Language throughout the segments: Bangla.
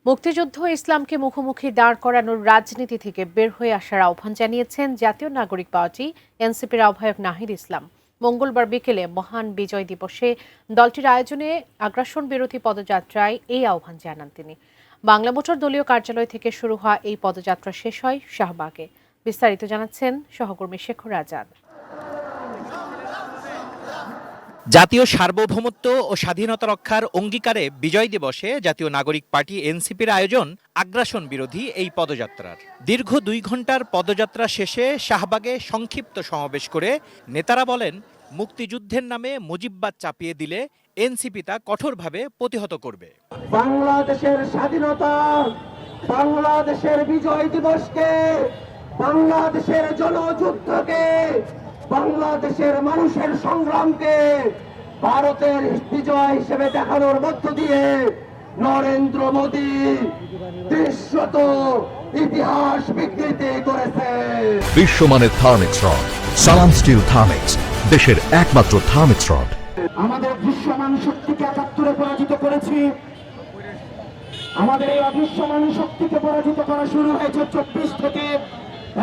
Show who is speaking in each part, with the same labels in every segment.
Speaker 1: মুক্তিযুদ্ধ ইসলামকে মুখোমুখি দাঁড় করানোর রাজনীতি থেকে বের হয়ে আসার আহ্বান জানিয়েছেন জাতীয় নাগরিক পার্টি এনসিপির আহ্বায়ক নাহিদ ইসলাম। মঙ্গলবার বিকেলে মহান বিজয় দিবসে দলটির আয়োজনে আগ্রাসন বিরোধী পদযাত্রায় এই আহ্বান জানান তিনি। বাংলা মোটর দলীয় কার্যালয় থেকে শুরু হওয়া এই পদযাত্রা শেষ হয় শাহবাগে। বিস্তারিত জানাচ্ছেন সহকর্মী শেখর আজাদ।
Speaker 2: জাতীয় সার্বভৌমত্ব ও স্বাধীনতা রক্ষার অঙ্গীকারে বিজয় দিবসে জাতীয় নাগরিক পার্টি এনসিপির আয়োজন আগ্রাসন বিরোধী এই পদযাত্রার। দীর্ঘ 2 ঘন্টার পদযাত্রা শেষে শাহবাগে সংক্ষিপ্ত সমাবেশ করে নেতারা বলেন, মুক্তিযুদ্ধের নামে মুজিববাদ চাপিয়ে দিলে এনসিপি তা কঠোরভাবে প্রতিহত করবে।
Speaker 3: বাংলাদেশের স্বাধীনতা, বাংলাদেশের বিজয় দিবসকে, বাংলাদেশের জনযুদ্ধকে, বাংলাদেশের মানুষের সংগ্রামকে ভারতের বিজয় হিসেবে দেখানোর মধ্য দিয়ে নরেন্দ্র মোদী দৃশ্যত ইতিহাস বিকৃতি করেছে।
Speaker 4: বিশ্বমানের থার্মিক্স রড, সালাম স্টিল থার্মিক্স, দেশের একমাত্র থার্মিক্স রড।
Speaker 3: আমাদের দৃশ্যমান শক্তিকে ৭১ পরাজিত করেছি। আমাদের এই অদৃশ্যমান শক্তিকে পরাজিত করা শুরু হয়েছে ২৪ থেকে,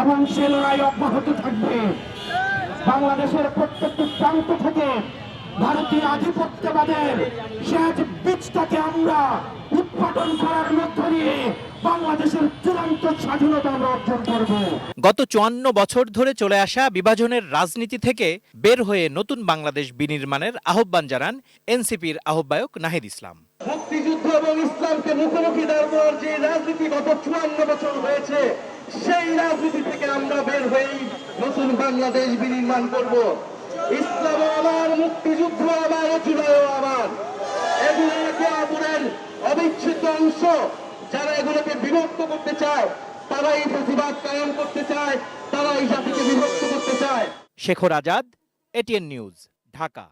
Speaker 3: এবং সে লড়াই অব্যাহত থাকবে। বাংলাদেশের প্রত্যেকটি প্রান্ত থেকে ভারতীয় আধিপত্যবাদের শেষ বীজটাকে আমরা উৎপাদন করার মধ্য দিয়ে বাংলাদেশের চূড়ান্ত স্বাধীনতা আমরা অর্জন করব।
Speaker 2: গত ৫৪ বছর ধরে চলে আসা বিভাজনের রাজনীতি থেকে বের হয়ে নতুন বাংলাদেশ বিনির্মাণের আহ্বান জানান এনসিপির আহ্বায়ক নাহিদ ইসলাম।
Speaker 3: মুক্তিযুদ্ধ এবং ইসলামকে মুখোমুখি দাঁড় করার যে রাজনীতি গত ৫৪ বছর হয়েছে, সেই রাজনীতি থেকে আমরা বের হয়েই নতুন বাংলাদেশ বিনির্মাণ করব। ইসলাম আমার, মুক্তিযুদ্ধ আমার, জুলাইও আমার। এগুলো একে অপরের অবিচ্ছেদ্য অংশ। যারা এগুলোকে বিভক্ত করতে চায়, তারা এই ফ্যাসিবাদ কায়েম করতে চায়, তারা এই জাতিকে বিভক্ত করতে চায়।
Speaker 2: Shekhar Azad, ATN news, Dhaka.